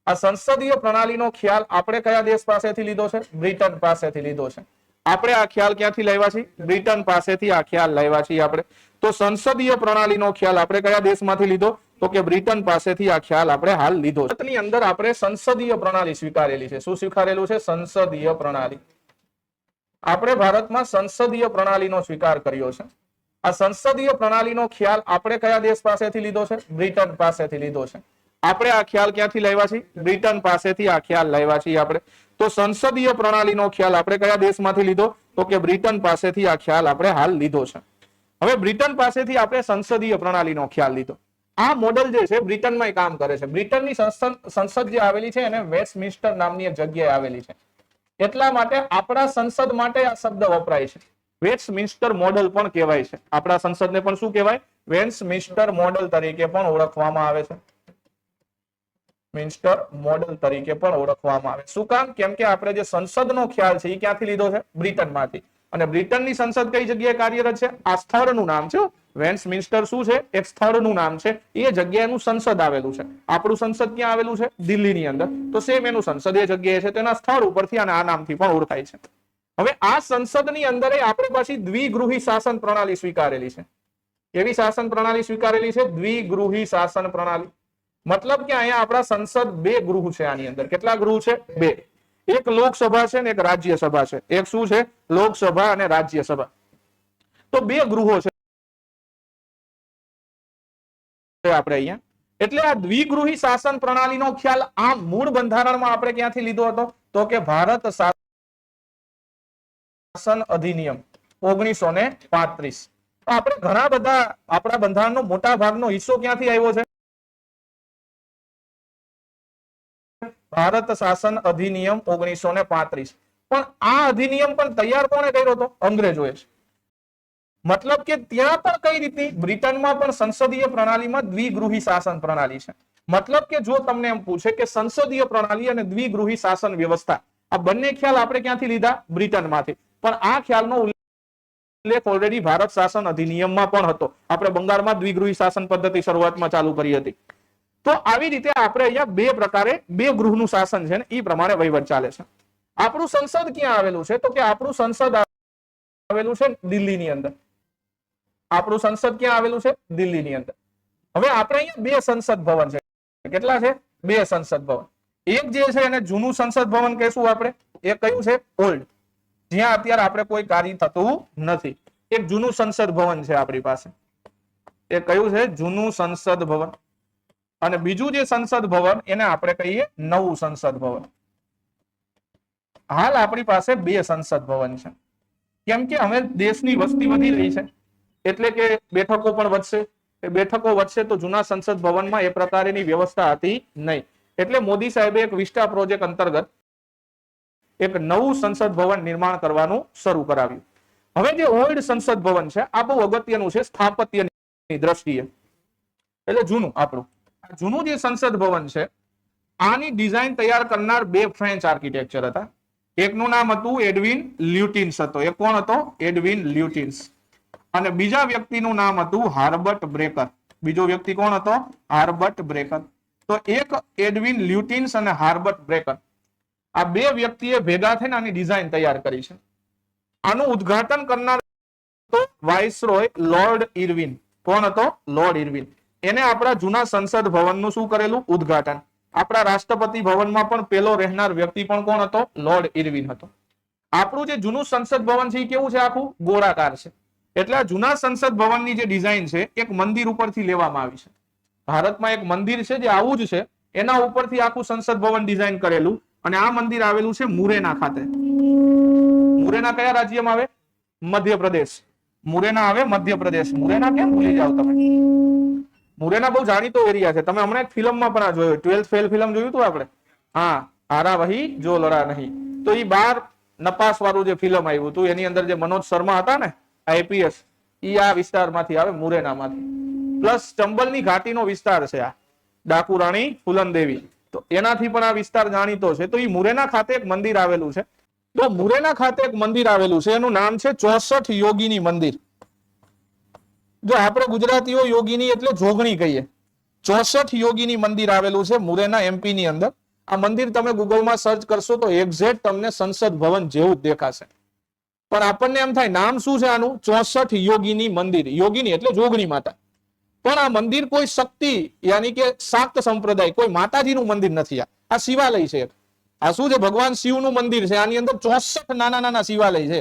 આ સંસદીય પ્રણાલીનો ખ્યાલ આપણે કયા દેશ પાસેથી લીધો છે? બ્રિટન પાસેથી લીધો છે. આપણે આ ખ્યાલ ક્યાંથી લાવ્યા છીએ? બ્રિટન પાસેથી આ ખ્યાલ લાવ્યા છીએ આપણે. તો સંસદીય પ્રણાલીનો ખ્યાલ આપણે કયા દેશમાંથી લીધો? તો કે બ્રિટન પાસેથી આ ખ્યાલ આપણે હાલ લીધો છે. ભારતની અંદર આપણે સંસદીય પ્રણાલી સ્વીકારેલી છે. શું સ્વીકારેલું છે? સંસદીય પ્રણાલી. આપણે ભારતમાં સંસદીય પ્રણાલીનો સ્વીકાર કર્યો છે. આ સંસદીય પ્રણાલીનો ખ્યાલ આપણે કયા દેશ પાસેથી લીધો છે? બ્રિટન પાસેથી લીધો છે. આપણે આ ખ્યાલ ક્યાંથી લાવ્યા છીએ? બ્રિટન પાસેથી આ ખ્યાલ લાવ્યા છીએ આપણે. તો સંસદીય પ્રણાલીનો ખ્યાલ આપણે કયા દેશમાંથી લીધો? તો કે બ્રિટન પાસેથી આ ખ્યાલ આપણે હાલ લીધો છે. હવે બ્રિટન પાસેથી આપણે સંસદીય પ્રણાલીનો ખ્યાલ લીધો. આ મોડેલ જે છે બ્રિટનમાં કામ કરે છે. બ્રિટનની સંસદ જે આવેલી છે એને વેસ્ટમિન્સ્ટર નામની એક જગ્યાએ આવેલી છે. એટલા માટે આપણા સંસદ માટે આ શબ્દ વપરાય છે. વેસ્ટમિન્સ્ટર મોડેલ પણ કહેવાય છે. આપણા સંસદને પણ શું કહેવાય? વેસ્ટમિન્સ્ટર મોડેલ તરીકે પણ ઓળખવામાં આવે છે. મિન્સ્ટર મોડેલ તરીકે પણ ઓળખવામાં આવે. શું કામ? કેમ કે આપણે જે સંસદનો ખ્યાલ છે એ ક્યાંથી લીધો છે? બ્રિટનમાંથી. અને બ્રિટનની સંસદ કઈ જગ્યાએ કાર્યરત છે? આ સ્થળનું નામ છે વેસ્ટમિન્સ્ટર. શું છે? એક સ્થળનું નામ છે. એ જગ્યાએનું સંસદ આવેલું છે. આપણું સંસદ ક્યાં આવેલું છે? દિલ્હીની અંદર. તો સેમ એનું સંસદ એ જગ્યાએ છે. તેના સ્થળ ઉપરથી અને આ નામથી પણ ઓળખાય છે. હવે આ સંસદની અંદર આપણે પાછી દ્વિગૃહી શાસન પ્રણાલી સ્વીકારેલી છે. કેવી શાસન પ્રણાલી સ્વીકારેલી છે? દ્વિગૃહી શાસન પ્રણાલી. મતલબ કે અહીંયા આપણા સંસદ બે ગૃહ છે. આની અંદર કેટલા ગૃહ છે? બે. એક લોકસભા છે ને એક રાજ્યસભા છે. એક શું છે? લોકસભા અને રાજ્યસભા. તો બે ગૃહો છે આપણે અહીંયા. એટલે આ દ્વિગૃહી શાસન પ્રણાલીનો ખ્યાલ આ મૂળ બંધારણમાં આપણે ક્યાંથી લીધો હતો? તો કે ભારત શાસન અધિનિયમ 1935. આપણે ઘણા બધા આપણા બંધારણનો મોટા ભાગનો હિસ્સો ક્યાંથી આવ્યો છે? ભારત શાસન અધિનિયમ 1935. પણ આ અધિનિયમ પણ તૈયાર કોણે કર્યો હતો? અંગ્રેજોએ. મતલબ કે ત્યાં પણ કઈ રીતની? બ્રિટનમાં પણ સંસદીય પ્રણાલીમાં દ્વિગૃહી શાસન પ્રણાલી છે. મતલબ કે જો તમને એમ પૂછે કે સંસદીય પ્રણાલી અને દ્વિગૃહી શાસન વ્યવસ્થા આ બંને ખ્યાલ આપણે ક્યાંથી લીધા? બ્રિટનમાંથી. પણ આ ખ્યાલનો ઉલ્લેખ ઓલરેડી ભારત શાસન અધિનિયમમાં પણ હતો. આપણે બંગાળમાં દ્વિગૃહી શાસન પદ્ધતિ શરૂઆતમાં ચાલુ કરી હતી. તો આવી રીતે આપણે અહીંયા બે પ્રકારે બે ગૃહનું શાસન છે ને એ પ્રમાણે વહીવટ ચાલે છે. આપણું સંસદ ક્યાં આવેલું છે? તો કે આપણું સંસદ આવેલું છે દિલ્હીની અંદર. આપણું સંસદ ક્યાં આવેલું છે? દિલ્હીની અંદર. હવે આપણે અહીંયા બે સંસદ ભવન છે. કેટલા છે? બે સંસદ ભવન. એક જે છે એને જૂનું સંસદ ભવન કહેશું આપણે. એ કયું છે? ઓલ્ડ. જ્યાં અત્યારે આપણે કોઈ કાર્ય થતું નથી. એક જૂનું સંસદ ભવન છે આપણી પાસે. એ કયું છે? જૂનું સંસદ ભવન. અને બીજું જે સંસદ ભવન એને આપણે કહીએ નવું સંસદ ભવન. હાલ આપણી પાસે બે સંસદ ભવન છે. કેમ કે હવે દેશની વસ્તી વધી રહી છે એટલે કે બેઠકો પણ વધશે. એ બેઠકો વધશે તો જૂના સંસદ ભવનમાં એ પ્રકારની વ્યવસ્થા હતી નહીં. એટલે મોદી સાહેબે એક વિસ્ટા પ્રોજેક્ટ અંતર્ગત એક નવું સંસદ ભવન નિર્માણ કરવાનું શરૂ કરાવ્યું. હવે જે ઓલ્ડ સંસદ ભવન છે આ બહુ અગત્યનું છે સ્થાપત્યની દ્રષ્ટિએ. એટલે જૂનું આપણું જૂનું જે સંસદ ભવન છે આની ડિઝાઇન તૈયાર કરનાર બે ફ્રેન્ચ આર્કિટેક્ચર હતા. એકનું નામ હતું એડવિન લ્યુટિન્સ હતો. એ કોણ હતો? એડવિન લ્યુટિન્સ. અને બીજા વ્યક્તિનું નામ હતું હાર્બર્ટ બ્રેકર. બીજો વ્યક્તિ કોણ હતો? હાર્બર્ટ બ્રેકર. તો એક એડવિન લ્યુટિન્સ અને હાર્બર્ટ બ્રેકર આ બે વ્યક્તિએ ભેગા થઈને આની ડિઝાઇન તૈયાર કરી છે. આનું ઉદ્ઘાટન કરનાર વાઇસરોય લોર્ડ ઇરવિન. કોણ હતો? Lord Irwin. એને આપણા જૂના સંસદ ભવનનું શું કરેલું? ઉદ્ઘાટન. આપણા રાષ્ટ્રપતિ ભવનમાં પણ પેલો રહેનાર વ્યક્તિ પણ કોણ હતો? લોર્ડ ઇરવિન હતો. આપણું જે જૂનું સંસદ ભવન છે એ કેવું છે? આખું ગોળાકાર છે. એટલે આ જૂના સંસદ ભવનની જે ડિઝાઇન છે એક મંદિર ઉપરથી લેવામાં આવી છે. ભારતમાં એક મંદિર છે જે આવું જ છે. એના ઉપરથી આખું સંસદ ભવન ડિઝાઇન કરેલું. અને આ મંદિર આવેલું છે મુરેના ખાતે. મુરેના કયા રાજ્યમાં આવે? મધ્યપ્રદેશ. મુરેના આવે મધ્યપ્રદેશ. મુરેના કેમ ભૂલી જાવ તમે? મુરેના બહુ જાણીતો એરિયા છે. તમે હમણાં એક ફિલ્મમાં પણ આ જોયું, 12th ફેલ ફિલ્મ જોયું હતું આપણે. હા, હારા વહી જો લડા નહીં. તો એ 12 નપાસ વાળું જે ફિલ્મ આવ્યું હતું એની અંદર જે મનોજ શર્મા હતા ને આઈપીએસ, એ આ વિસ્તારમાંથી આવે, મુરેનામાંથી. પ્લસ ચંબલની ઘાટીનો વિસ્તાર છે આ, ડાકુ રાણી ફૂલન દેવી. તો એનાથી પણ આ વિસ્તાર જાણીતો છે. તો એ મુરેના ખાતે એક મંદિર આવેલું છે. તો મુરેના ખાતે એક મંદિર આવેલું છે એનું નામ છે 64 યોગીની મંદિર. જો આપણે ગુજરાતીઓ યોગીની એટલે જોગણી કહીએ. 64 યોગીની મંદિર આવેલું છે મુરેના એમપી ની અંદર. આ મંદિર તમે ગૂગલમાં સર્ચ કરશો તો એક્ઝેક્ટ તમને સંસદ ભવન જેવું જ દેખાશે. પણ આપણને એમ થાય નામ શું છે આનું? 64 યોગીની મંદિર. યોગીની એટલે જોગણી માતા. પણ આ મંદિર કોઈ શક્તિ યાની કે શાક્ત સંપ્રદાય કોઈ માતાજીનું મંદિર નથી. આ શિવાલય છે. આ શું છે? ભગવાન શિવનું મંદિર છે. આની અંદર 64 નાના નાના શિવાલય છે.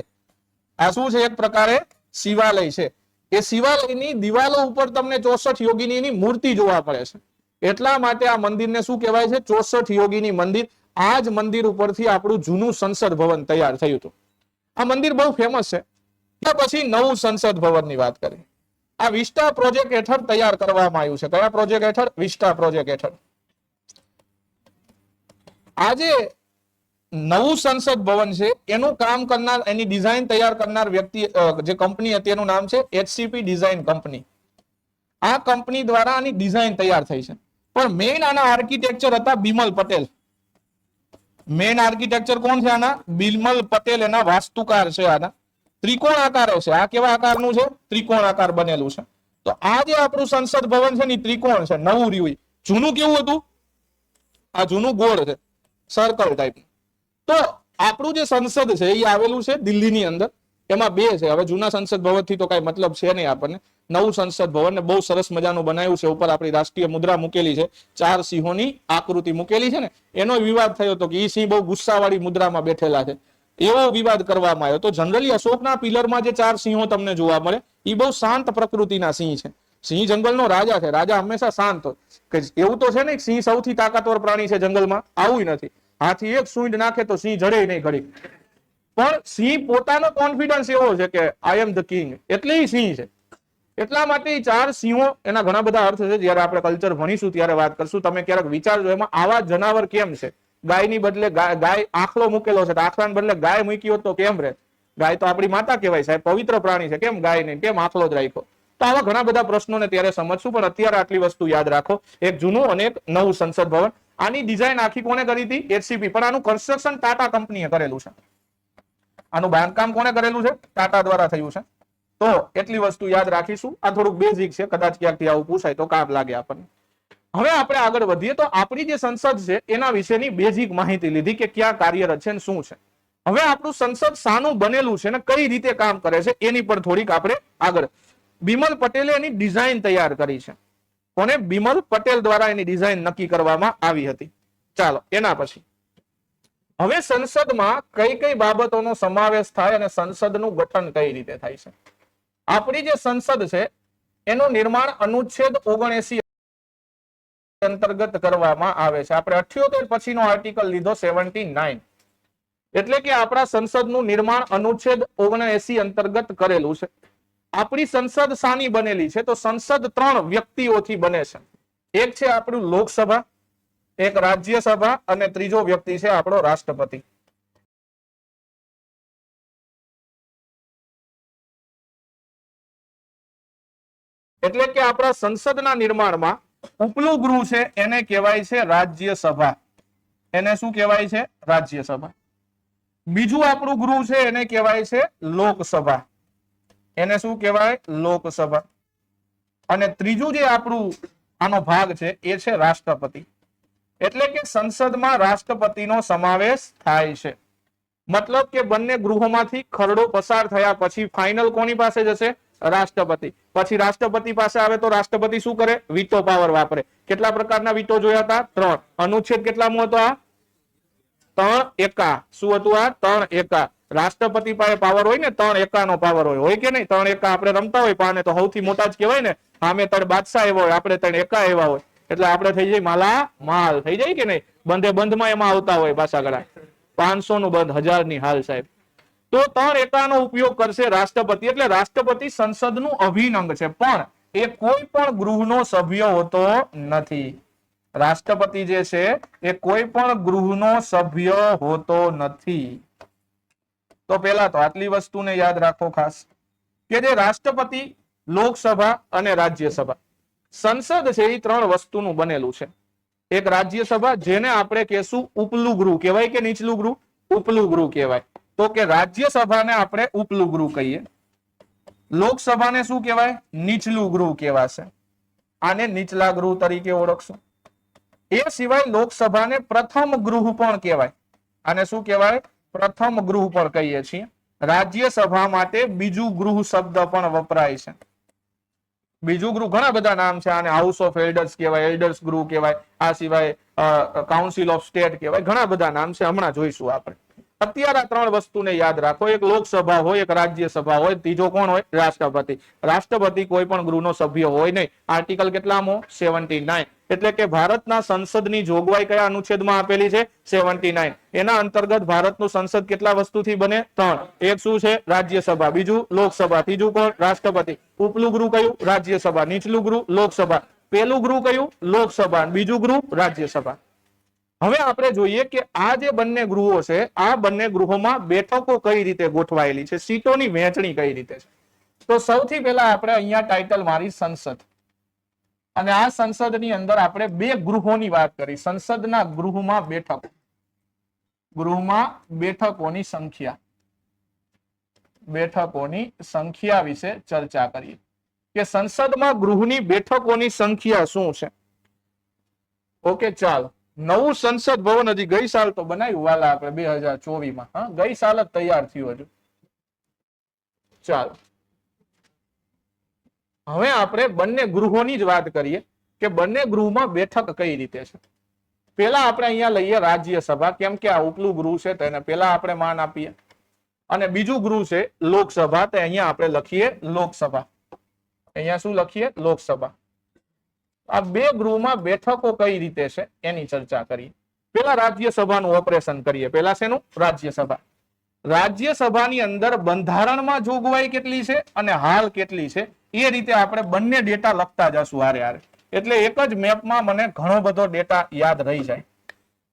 આ શું છે? એક પ્રકારે શિવાલય છે. એ શિવાલયની દિવાલો ઉપર તમને 64 યોગીની મૂર્તિ જોવા મળે છે. એટલા માટે આ મંદિરને શું કહેવાય છે? 64 યોગીની મંદિર. આ જ મંદિર ઉપરથી આપણું જૂનું સંસદ ભવન તૈયાર થયું હતું. આ મંદિર બહુ ફેમસ છે. ત્યાર પછી નવું સંસદ ભવનની વાત કરીએ. આ વિસ્ટા પ્રોજેક્ટ હેઠળ તૈયાર કરવામાં આવ્યું છે. કયા પ્રોજેક્ટ હેઠળ? વિસ્ટા પ્રોજેક્ટ હેઠળ. આજે નવું સંસદ ભવન છે એનું કામ કરનાર, એની ડિઝાઇન તૈયાર કરનાર વ્યક્તિ, જે કંપની હતી એનું નામ છે એચસીપી ડિઝાઇન કંપની. આ કંપની દ્વારા આની ડિઝાઇન તૈયાર થઈ છે. પણ મેઇન આના આર્કિટેક્ચર હતા બિમલ પટેલ. મેઇન આર્કિટેક્ચર કોણ છે આના? બિમલ પટેલ એના વાસ્તુકાર છે. આના ત્રિકોણ આકાર છે. આ કેવા આકારનું છે? ત્રિકોણ આકાર બનેલું છે. તો આ જે આપણું સંસદ ભવન છે ને ત્રિકોણ છે, નવું રહ્યું. જૂનું કેવું હતું? આ જૂનું ગોળ છે, સર્કલ ટાઈપ. તો આપણું જે સંસદ છે એ આવેલું છે દિલ્હીની અંદર. એમાં બે છે. હવે જૂના સંસદ ભવન થી તો કઈ મતલબ છે નહીં આપણને. નવું સંસદ ભવન ને બહુ સરસ મજાનું બનાવ્યું છે. ઉપર આપણી રાષ્ટ્રીય મુદ્રા મૂકેલી છે, 4 સિંહોની આકૃતિ મૂકેલી છે ને. એનો વિવાદ થયો હતો કે એ સિંહ બહુ ગુસ્સાવાળી મુદ્રામાં બેઠેલા છે, એવો વિવાદ કરવામાં આવ્યો. તો જનરલી અશોકના પિલરમાં જે 4 સિંહો તમને જોવા મળે એ બહુ શાંત પ્રકૃતિના સિંહ છે. સિંહ જંગલનો રાજા છે. રાજા હંમેશા શાંત હોય. કે એવું તો છે ને સિંહ સૌથી તાકાતવર પ્રાણી છે જંગલમાં, આવું નથી. હાથી એક સૂંઢ નાખે તો સિંહ જડે નહીં ઘડી. પણ સિંહ પોતાનો કોન્ફિડન્સ એવો છે કે આઈ એમ ધ કિંગ, એટલે એ સિંહ છે. એટલા માટે 4 સિંહો, એના ઘણા બધા અર્થ છે. જયારે આપણે કલ્ચર ભણીશું ત્યારે વાત કરશું. તમે ક્યારેક વિચારજો એમાં આવા જનાવર કેમ છે? ગાયની બદલે ગાય આખલો મૂકેલો છે, આખલાને બદલે ગાય મૂકી હોત તો કેમ રહે? ગાય તો આપણી માતા કહેવાય સાહેબ, પવિત્ર પ્રાણી છે. કેમ ગાય નહીં? કેમ આખલો જ રાખ્યો? તો આવા ઘણા બધા પ્રશ્નોને ત્યારે સમજશું. પણ અત્યારે આટલી વસ્તુ યાદ રાખો, એક જૂનું અને એક નવું સંસદ ભવન. આની ડિઝાઇન આખી કોને કરી હતી? એચસીપી. પણ આનું કન્સ્ટ્રક્શન ટાટા કંપનીએ કરેલું છે. આનું બાંધકામ કોને કરેલું છે? ટાટા દ્વારા થયું છે. તો એટલી વસ્તુ યાદ રાખીશું. આ થોડુંક બેઝિક છે, કદાચ ક્યાંકથી આવું પૂછાય તો કામ લાગે આપણને. હવે આપણે આગળ વધીએ તો આપણી જે સંસદ છે એના વિશેની બેઝિક માહિતી લીધી કે ક્યાં કાર્યરત છે ને શું છે. હવે આપણું સંસદ શાનું બનેલું છે ને કઈ રીતે કામ કરે છે એની પર થોડીક આપણે આગળ. બિમલ પટેલે એની ડિઝાઇન તૈયાર કરી છે. કોને? બિમલ પટેલ દ્વારા એની ડિઝાઇન નક્કી કરવામાં આવી હતી. ચાલો એના પછી હવે સંસદમાં કઈ કઈ બાબતોનો સમાવેશ થાય અને સંસદનું ગઠન કઈ રીતે થાય છે. આપણી જે સંસદ છે એનું નિર્માણ અનુચ્છેદ 79 અંતર્ગત કરવામાં આવે છે. આપણે 78 પછીનો આર્ટિકલ લીધો 79. એટલે કે આપણા સંસદનું નિર્માણ અનુચ્છેદ 79 અંતર્ગત કરેલું છે. આપણી સંસદ શાની બનેલી છે? તો સંસદ 3 વ્યક્તિઓથી બને છે. એક છે આપણું લોકસભા, એક રાજ્યસભા અને ત્રીજો વ્યક્તિ છે આપણો રાષ્ટ્રપતિ. એટલે કે આપણા સંસદના નિર્માણમાં ઉપલું ગૃહ છે એને કહેવાય છે રાજ્યસભા. એને શું કહેવાય છે? રાજ્યસભા. બીજું આપણું ગૃહ છે એને કહેવાય છે લોકસભા. એને શું કહેવાય? લોકસભા. અને ત્રીજું જે આપણું આનો ભાગ છે એ છે રાષ્ટ્રપતિ. એટલે કે સંસદમાં રાષ્ટ્રપતિનો સમાવેશ થાય છે. મતલબ કે બંને ગૃહોમાંથી ખરડો પસાર થયા પછી ફાઇનલ કોની પાસે જશે? રાષ્ટ્રપતિ. પછી રાષ્ટ્રપતિ પાસે આવે તો રાષ્ટ્રપતિ શું કરે? વીટો પાવર વાપરે. કેટલા પ્રકારના વીટો જોયા હતા? 3. અનુચ્છેદ કેટલામો હતો આ? 3 એકા. શું હતું આ? 3 એકા. રાષ્ટ્રપતિ પાસે પાવર હોય ને 3 એકાનો પાવર હોય કે નહીં? 3 એકા આપણે રમતા હોય પાને તો સૌથી મોટા જ કહેવાય ને. સામે 3 બાદશાહ એવા હોય, આપણે 3 એકા એવા હોય, એટલે આપણે થઈ જાય માલા માલ થઈ જાય કે નહીં? બંધે બંધમાં એમાં આવતા હોય પાછા ગળા. 500 નું બંધ, 1000 ની હાલ સાહેબ. તો 3 એકાનો ઉપયોગ કરશે રાષ્ટ્રપતિ. એટલે રાષ્ટ્રપતિ સંસદનું અભિન્ન અંગ છે, પણ એ કોઈ પણ ગૃહનો સભ્ય હોતો નથી. રાષ્ટ્રપતિ જે છે એ કોઈ પણ ગૃહનો સભ્ય હોતો નથી. તો પેલા તો આટલી વસ્તુને યાદ રાખો ખાસ કે જે રાષ્ટ્રપતિ, લોકસભા અને રાજ્યસભા, સંસદ છે એ 3 વસ્તુનું બનેલું છે. એક રાજ્યસભા, જેને આપણે કહેશું ઉપલું ગૃહ કહેવાય કે નીચલું ગૃહ? ઉપલું ગૃહ કહેવાય. તો કે રાજ્યસભાને આપણે ઉપલું ગૃહ કહીએ. લોકસભાને શું કહેવાય? નીચલું ગૃહ કહેવાશે. આને નીચલા ગૃહ તરીકે ઓળખશું. એ સિવાય લોકસભાને પ્રથમ ગૃહ પણ કહેવાય. આને શું કહેવાય? પ્રથમ ગૃહ પણ કહીએ છીએ. રાજ્યસભા માટે બીજું ગૃહ શબ્દ પણ વપરાય છે. બીજું ગૃહ ઘણા બધા નામ છે. આને હાઉસ ઓફ એલ્ડર્સ કહેવાય, એલ્ડર્સ ગૃહ કહેવાય, આ સિવાય કાઉન્સિલ ઓફ સ્ટેટ કહેવાય, ઘણા બધા નામ છે, હમણાં જોઈશું આપણે. અત્યારે આ ત્રણ વસ્તુને યાદ રાખો. એક લોકસભા હોય, એક રાજ્યસભા હોય, ત્રીજો કોણ હોય? રાષ્ટ્રપતિ. રાષ્ટ્રપતિ કોઈ પણ ગૃહનો સભ્ય હોય નહીં. આર્ટિકલ કેટલામો? 79. એટલે કે ભારતના સંસદની જોગવાઈ કયા અનુચ્છેદમાં આપેલી છે? 79. એના અંતર્ગત ભારતનું સંસદ કેટલા વસ્તુથી બને? 3. એક શું છે? રાજ્યસભા. બીજું લોકસભા. ત્રીજું કોણ? રાષ્ટ્રપતિ. ઉપલું ગૃહ કયું? રાજ્યસભા. નીચલું ગૃહ? લોકસભા. પેલું ગૃહ કયું? લોકસભા. બીજું ગૃહ? રાજ્યસભા. હવે આપણે જોઈએ કે આ જે બંને ગૃહો છે, આ બંને ગૃહોમાં બેઠકો કઈ રીતે ગોઠવાયેલી છે, સીટોની વહેંચણી કઈ રીતે છે. તો સૌથી પહેલા આપણે અહીંયા ટાઇટલ મારી સંસદ, અને આ સંસદની અંદર આપણે બે ગૃહોની વાત કરી. સંસદના ગૃહમાં બેઠકો, ગૃહમાં બેઠકોની સંખ્યા, બેઠકોની સંખ્યા વિશે ચર્ચા કરીએ કે સંસદમાં ગૃહની બેઠકોની સંખ્યા શું છે. ઓકે, ચાલો. નવું સંસદ ભવન હજી ગઈ સાલ તો બનાવ્યું વાલા આપણે 2024 માં. ગઈ સાલ જ તૈયાર થયું હજુ. ચાલો, હવે આપણે બંને ગૃહોની જ વાત કરીએ કે બંને ગૃહમાં બેઠક કઈ રીતે છે. પેલા આપણે અહીંયા લઈએ રાજ્યસભા, કેમ કે આ ઉપલું ગૃહ છે તો એને પેલા આપણે માન આપીએ. અને બીજું ગૃહ છે લોકસભા, તો અહીંયા આપણે લખીએ લોકસભા. અહીંયા શું લખીએ? લોકસભા. આ બે ગૃહમાં બેઠકો કઈ રીતે છે એની ચર્ચા કરીએ. પેલા રાજ્યસભાનું ઓપરેશન કરીએ. પેલા શેનું? રાજ્યસભા. રાજ્યસભાની અંદર બંધારણમાં જોગવાઈ કેટલી છે અને હાલ કેટલી છે એ રીતે આપણે બંને ડેટા લખતા જશું હારે હારે. એટલે એક જ મેપમાં મને ઘણો બધો ડેટા યાદ રહી જાય.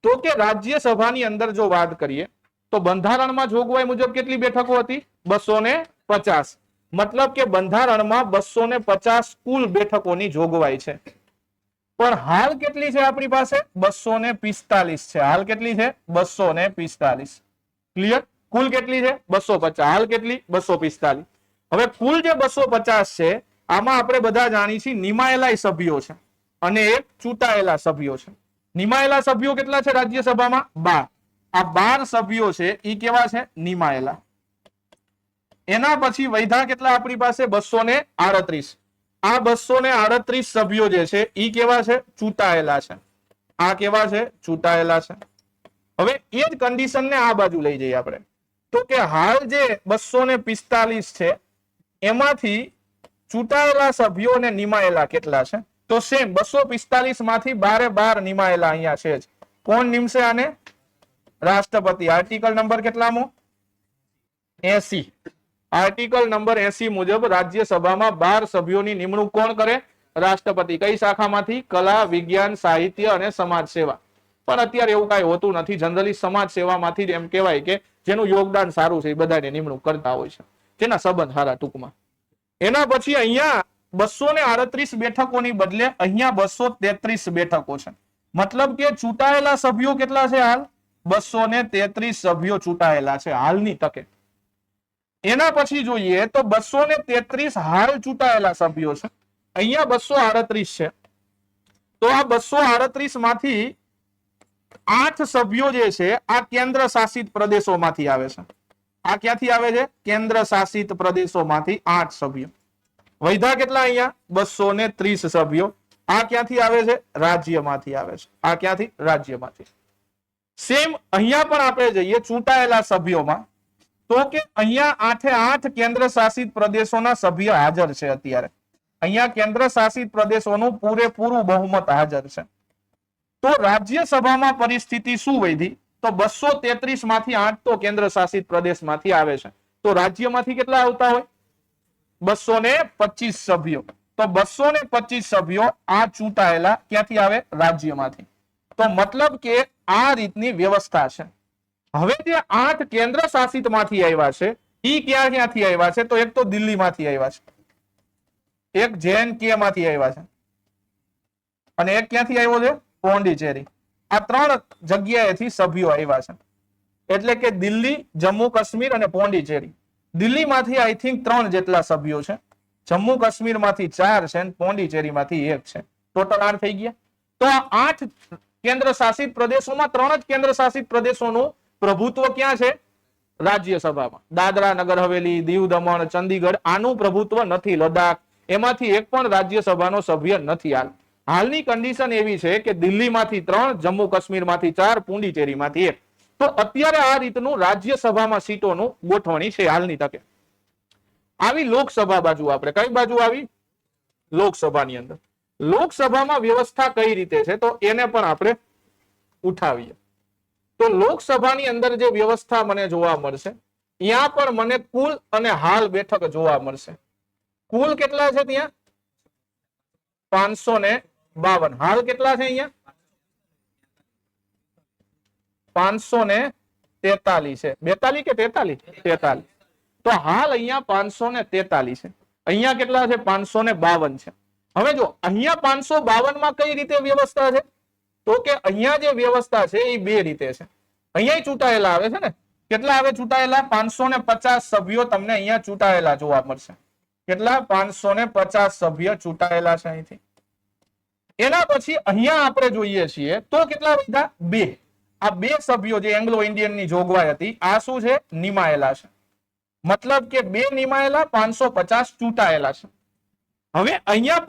તો કે રાજ્યસભાની અંદર જો વાત કરીએ તો બંધારણમાં જોગવાઈ મુજબ કેટલી બેઠકો હતી? 250. મતલબ કે બંધારણમાં 250 કુલ બેઠકોની જોગવાઈ છે. પણ હાલ કેટલી છે આપણી પાસે? 245 છે. હાલ કેટલી છે? 245. ક્લિયર? કુલ કેટલી છે? 250. હાલ કેટલી? 245. હવે કુલ જે 250 છે આમાં આપણે બધા જાણીએ છીએ નિમાયેલા સભ્યો છે અને એક ચૂંટાયેલા સભ્યો છે. નિમાયેલા સભ્યો કેટલા છે રાજ્યસભામાં? 12. આ 12 સભ્યો છે એ કેવા છે? નિમાયેલા. એના પછી વૈધા કેટલા આપણી પાસે? 238. આ 238 સભ્યો જે છે એ કેવા છે? ચૂંટાયેલા છે. આ કેવા છે? ચૂંટાયેલા છે. હવે એ જ કન્ડિશનને આ બાજુ લઈ જઈએ આપણે. તો કે હાલ જે 245 છે એમાંથી ચૂંટાયેલા સભ્યો અને નિમાયેલા કેટલા છે? તો સેમ 245 માંથી 12 નિમાયેલા અહીંયા છે જ. કોણ નિમશે આને? રાષ્ટ્રપતિ. આર્ટિકલ નંબર કેટલામો? 80. આર્ટિકલ નંબર 80 મુજબ રાજ્યસભામાં 12 સભ્યોની નિમણૂક કોણ કરે? રાષ્ટ્રપતિ. કઈ શાખામાંથી? કલા, વિજ્ઞાન, સાહિત્ય અને સમાજ સેવા. પણ અત્યારે એવું કઈ હોતું નથી. જનરલી સમાજ સેવામાંથી જ એમ કહેવાય કે જેનું યોગદાન સારું છે એ બધાને નિમણૂક કરતા હોય છે, જેના સંબંધ સારા ટૂંકમાં. એના પછી અહીંયા 238 બેઠકોની બદલે અહીંયા 233 બેઠકો છે. મતલબ કે ચૂંટાયેલા સભ્યો કેટલા છે હાલ? 233 સભ્યો ચૂંટાયેલા છે હાલની તકે. એના પછી જોઈએ તો 233 હાલ ચૂંટાયેલા સભ્યો છે. અહીંયા 238 છે. તો આ 238 માંથી 8 સભ્યો જે છે આ કેન્દ્ર શાસિત પ્રદેશોમાંથી આવે છે. આ ક્યાંથી આવે છે? કેન્દ્ર શાસિત પ્રદેશોમાંથી 8 સભ્યો. વૈધા કેટલા અહીંયા? 230 સભ્યો. આ ક્યાંથી આવે છે? રાજ્યમાંથી આવે છે. આ ક્યાંથી? રાજ્યમાંથી. સેમ અહીંયા પણ આપણે જઈએ ચૂંટાયેલા સભ્યોમાં તો કે અહીંયા 8 કેન્દ્ર શાસિત પ્રદેશોના સભ્ય હાજર છે અત્યારે. અહીંયા કેન્દ્ર શાસિત પ્રદેશોનું પૂરેપૂરું બહુમત હાજર છે. તો રાજ્યસભામાં પરિસ્થિતિ શું વધી? તો 233 માંથી 8 તો કેન્દ્ર શાસિત પ્રદેશમાંથી આવે છે. તો રાજ્યમાંથી કેટલા આવતા હોય? 225 સભ્યો. તો 225 સભ્યો આ ચૂંટાયેલા ક્યાંથી આવે? રાજ્યમાંથી. તો મતલબ કે આ રીતની વ્યવસ્થા છે. હવે જે 8 કેન્દ્ર શાસિત માંથી આવ્યા છે એ ક્યાંથી આવ્યા છે? તો એક તો દિલ્હીમાંથી આવ્યા છે, એક JNK માંથી આવ્યા છે અને એક ક્યાંથી આવ્યો છે? પોંડિચેરી. આ 3 જગ્યાએથી સભ્યો આવ્યા છે. એટલે કે દિલ્હી, જમ્મુ કાશ્મીર અને પોંડિચેરી. દિલ્હીમાંથી આઈ થિંક 3 જેટલા સભ્યો છે, જમ્મુ કાશ્મીરમાંથી 4 છે અને પોંડિચેરીમાંથી 1 છે. ટોટલ 8 થઈ ગયા. તો આ 8 કેન્દ્ર શાસિત પ્રદેશોમાં 3 જ કેન્દ્ર શાસિત પ્રદેશોનું પ્રભુત્વ ક્યાં છે? રાજ્યસભામાં. દાદરા નગર હવેલી, દીવ દમણ, ચંદીગઢ આનું પ્રભુત્વ નથી. લદ્દાખ એમાંથી એક પણ રાજ્યસભાનો સભ્ય નથી. હાલની કન્ડિશન એવી છે કે દિલ્હીમાંથી 3, જમ્મુ કાશ્મીરમાંથી 4, પુડુચેરીમાંથી 1. તો અત્યારે આ રીતનું રાજ્યસભામાં સીટોનું ગોઠવણી છે હાલની તકે. આવી લોકસભા બાજુ આપણે કઈ બાજુ આવી? લોકસભાની અંદર. લોકસભામાં વ્યવસ્થા કઈ રીતે છે તો એને પણ આપણે ઉઠાવીએ. તો લોકસભાની અંદર જે વ્યવસ્થા મને જોવા મળશે, ત્યાં પણ મને કુલ અને હાલ બેઠક જોવા મળશે. કુલ કેટલા છે ત્યાં? 552. હાલ કેટલા છે અહીંયા? 543 છે. 42 કે 43? 43. તો હાલ અહીંયા 543 છે. અહીંયા કેટલા છે? 552 છે. હવે જો અહીંયા 552 માં કઈ રીતે વ્યવસ્થા છે તો કે અહીંયા જે વ્યવસ્થા છે એ બે રીતે છે. અહીંયા ચૂંટાયેલા આવે છે ને, કેટલા આવે ચૂંટાયેલા? 550 સભ્યો તમને અહીંયા ચૂંટાયેલા જોવા મળશે. કેટલા? 550 સભ્ય ચૂંટાયેલા છે અહીંથી. એના પછી અહીંયા આપણે જોઈએ છીએ તો કેટલા બધા? 2. આ 2 સભ્યો જે એંગ્લો ઇન્ડિયન ની જોગવાઈ હતી આ શું છે? નિમાયેલા છે. મતલબ કે 2 નિમાયેલા, 550 ચૂંટાયેલા છે. હવે અહીંયા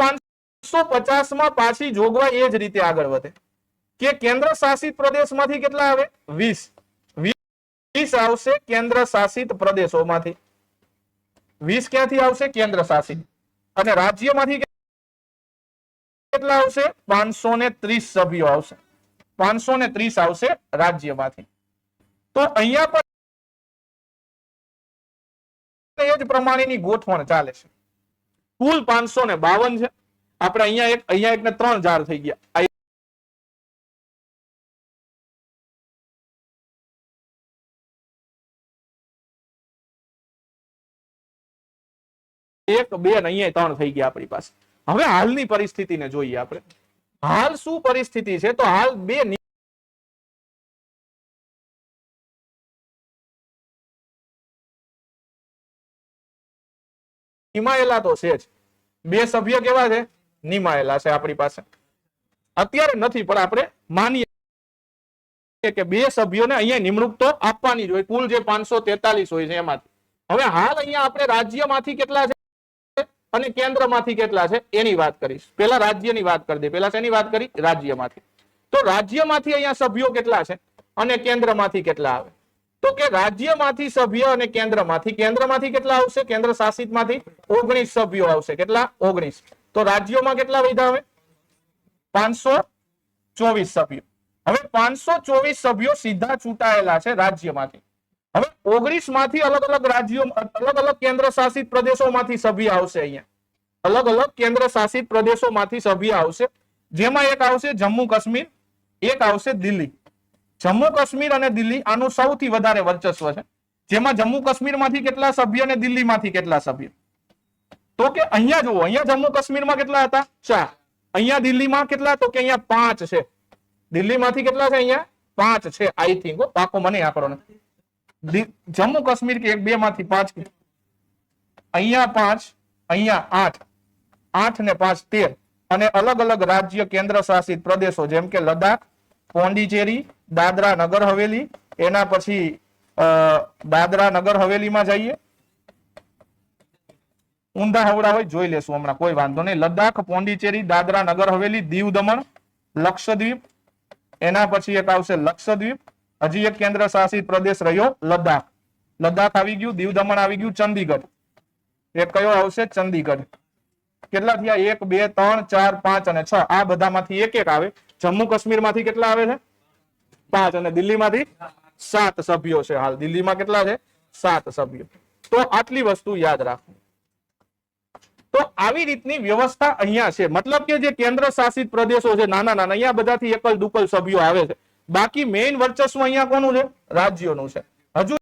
550 માં પાછી જોગવાઈ એ જ રીતે આગળ વધે કે કેન્દ્ર શાસિત પ્રદેશમાંથી કેટલા આવે? 20. 20 આવશે કેન્દ્ર શાસિત પ્રદેશોમાંથી. 20 ક્યાંથી આવશે? કેન્દ્ર શાસિત. અને રાજ્યમાંથી કેટલા આવશે? 530 સભ્યો આવશે. 530 આવશે રાજ્યમાંથી. તો અહીંયા પણ એ જ પ્રમાણેની ગોઠવણ ચાલે છે. કુલ 552 છે. આપણે અહીંયા એક ને 3 જાર થઈ ગયા. 1, 2 ને અહીંયા 3 થઈ ગયા આપણી પાસે. હવે હાલની પરિસ્થિતિને જોઈએ આપણે. હાલ શું પરિસ્થિતિ છે? તો હાલ 2 નિમાયેલા તો છે જ. 2 સભ્ય કેવા છે? નિમાયેલા છે આપણી પાસે. અત્યારે નથી પણ આપણે માનીએ કે 2 સભ્યોને અહીંયા નિમણૂક તો આપવાની જ હોય. કુલ જે 543 હોય છે એમાંથી. હવે હાલ અહીંયા આપણે રાજ્યમાંથી કેટલા છે અને કેન્દ્રમાંથી કેટલા છે એની વાત કરીશ. પેલા રાજ્યની વાત કરી દે. પેલા શેની વાત કરી? રાજ્યમાંથી. તો રાજ્યમાંથી અહીંયા સભ્યો કેટલા છે અને કેન્દ્રમાંથી કેટલા આવે? તો કે રાજ્યમાંથી સભ્ય અને કેન્દ્રમાંથી કેટલા આવશે? કેન્દ્ર શાસિતમાંથી 19 સભ્યો આવશે. કેટલા? 19. તો રાજ્યોમાં કેટલા વધ્યા હવે? 524 સભ્યો. હવે 524 સભ્યો સીધા ચૂંટાયેલા છે રાજ્યમાંથી. હવે 19 માંથી અલગ અલગ રાજ્યો, અલગ અલગ કેન્દ્ર શાસિત પ્રદેશોમાંથી સભ્ય આવશે. અહીંયા અલગ અલગ કેન્દ્ર શાસિત પ્રદેશોમાંથી સભ્ય આવશે. જેમાં એક આવશે જમ્મુ કાશ્મીર, એક આવશે દિલ્હી. જમ્મુ કાશ્મીર અને દિલ્હી આનું સૌથી વધારે વર્ચસ્વ છે. જેમાં જમ્મુ કાશ્મીરમાંથી કેટલા સભ્ય અને દિલ્હીમાંથી કેટલા સભ્ય? તો કે અહીંયા જુઓ, અહીંયા જમ્મુ કાશ્મીરમાં કેટલા હતા? 4. અહીંયા દિલ્હીમાં કેટલા? તો કે અહીંયા 5 છે. દિલ્હીમાંથી કેટલા છે? અહીંયા 5 છે. આઈ થિંક પાકો મને આંકડો નથી. જમ્મુ કાશ્મીર કે 1, 2 માંથી 5. અહીંયા 5, અહીંયા 8. 8 ને 5 13. અને અલગ અલગ રાજ્ય કેન્દ્ર શાસિત પ્રદેશો જેમ કે લદ્દાખ, પોંડિચેરી, દાદરા નગર હવેલી. એના પછી દાદરા નગર હવેલીમાં જઈએ. ઊંધા હવડા હોય જોઈ લેશું હમણાં, કોઈ વાંધો નહીં. લદ્દાખ, પોંડિચેરી, દાદરા નગર હવેલી, દીવ દમણ, લક્ષદ્વીપ. એના પછી એક આવશે લક્ષદ્વીપ. હજી એક કેન્દ્ર શાસિત પ્રદેશ રહ્યો લદ્દાખ. લદ્દાખ આવી ગયું, દીવ દમણ આવી ગયું, ચંદીગઢ. એક કયો આવશે? ચંદીગઢ. કેટલા થયા? 1, 2, 3, 4, 5 અને 6. આ બધામાંથી એક એક આવે. જમ્મુ કાશ્મીર માંથી કેટલા આવે છે? 5. અને દિલ્હીમાંથી 7 સભ્યો છે હાલ. દિલ્હીમાં કેટલા છે? 7 સભ્યો. તો આટલી વસ્તુ યાદ રાખો. તો આવી રીતની વ્યવસ્થા અહીંયા છે. મતલબ કે જે કેન્દ્ર શાસિત પ્રદેશો છે નાના નાના, અહીંયા બધાથી એકલ દુકલ સભ્યો આવે છે. બાકી મેઇન વર્ચસ્વ અહીંયા કોનું છે? રાજ્યોનું છે. હજુ